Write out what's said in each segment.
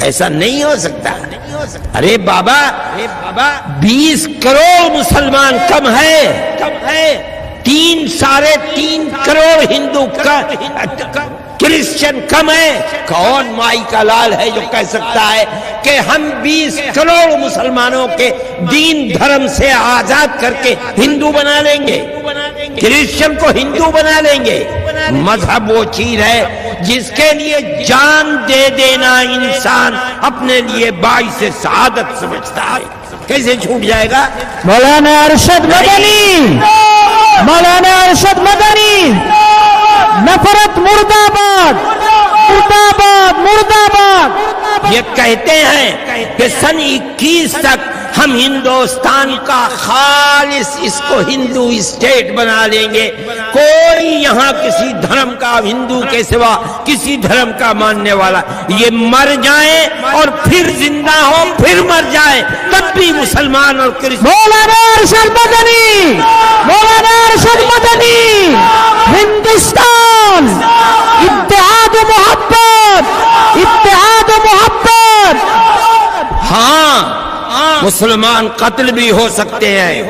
ایسا نہیں ہو سکتا. ارے بابا 20 کروڑ مسلمان کم ہے 3.5 کروڑ ہندو کرسچن کم ہے. کون مائی کا لال ہے جو کہہ سکتا ہے کہ ہم 20 کروڑ مسلمانوں کے دین دھرم سے آزاد کر کے ہندو بنا لیں گے, کرسچن کو ہندو بنا لیں گے. مذہب وہ چیز ہے جس کے لیے جان دے دینا انسان اپنے لیے باعث سعادت سمجھتا ہے. کیسے چھوٹ جائے گا؟ مولانا ارشد مدنی, مولانا ارشد مدنی, نفرت مرد آباد, مرد آباد, مرد آباد. یہ کہتے ہیں کہ سن 21 تک ہم ہندوستان کا خالص اس کو ہندو اسٹیٹ بنا لیں گے. کوئی یہاں کسی دھرم کا, ہندو کے سوا کسی دھرم کا ماننے والا, یہ مر جائیں اور پھر زندہ ہو پھر مر جائے تب بھی مسلمان اور کرسچن. مولانا ارشد مدنی, مولانا ارشد مدنی, ہندوستان اتحاد و محبت, اتحاد و محبت. ہاں مسلمان قتل بھی ہو سکتے ہیں,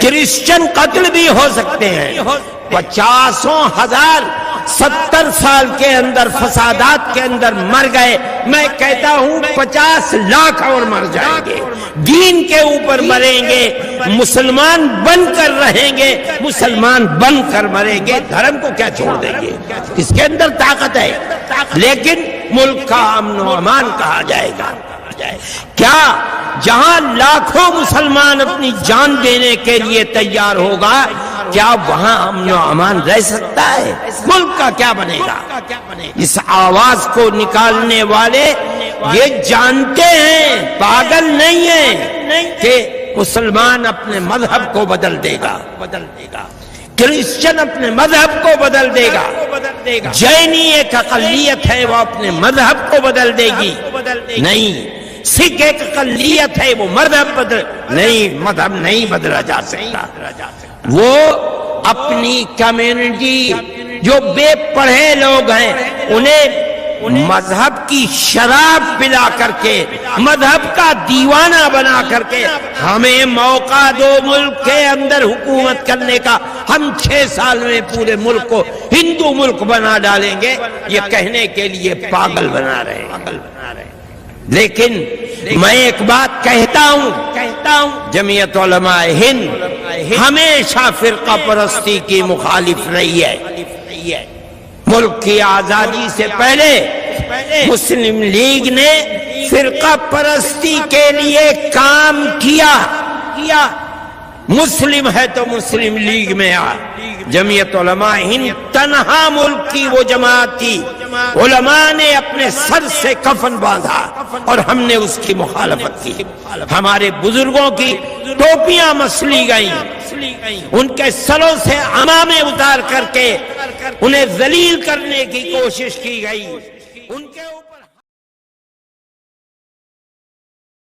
کرسچن قتل بھی ہو سکتے ہیں. 50,000 70 سال کے اندر فسادات کے اندر مر گئے. میں کہتا ہوں 50 لاکھ اور مر جائیں گے. دین کے اوپر مریں گے, مسلمان بن کر رہیں گے, مسلمان بن کر مریں گے. دھرم کو کیا چھوڑ دیں گے؟ اس کے اندر طاقت ہے. لیکن ملک کا امن و امان کہا جائے گا. کیا جہاں لاکھوں مسلمان اپنی جان دینے کے لیے تیار ہوگا, کیا وہاں امن و امان رہ سکتا ہے؟ ملک کا کیا بنے گا؟ اس آواز کو نکالنے والے یہ جانتے ہیں, پاگل نہیں ہیں کہ مسلمان اپنے مذہب کو بدل دے گا, کرسچن اپنے مذہب کو بدل دے گا, جینی ایک اقلیت ہے وہ اپنے مذہب کو بدل دے گی. نہیں, سکھ ایک اقلیت ہے وہ مذہب بدل نہیں, مذہب نہیں بدلا جا سکتا. وہ اپنی کمیونٹی جو بے پڑھے لوگ ہیں انہیں مذہب کی شراب پلا کر کے, مذہب کا دیوانہ بنا کر کے ہمیں موقع دو ملک کے اندر حکومت کرنے کا, ہم 6 سال میں پورے ملک کو ہندو ملک بنا ڈالیں گے, یہ کہنے کے لیے پاگل بنا رہے ہیں. لیکن میں ایک بات کہتا ہوں, جمعیت علماء ہند ہمیشہ فرقہ پرستی کی مخالف رہی ہے. ملک کی آزادی سے پہلے مسلم لیگ نے فرقہ پرستی کے لیے کام کیا. مسلم ہے تو مسلم لیگ میں آ. جمعیت علماء ہند تنہا ملک کی وہ جماعت تھی, علماء نے اپنے سر سے کفن باندھا اور ہم نے اس کی مخالفت کی. ہمارے بزرگوں کی ٹوپیاں مسلی گئیں, ان کے سروں سے عمامے اتار کر کے انہیں ذلیل کرنے کی کوشش کی گئی. ان کے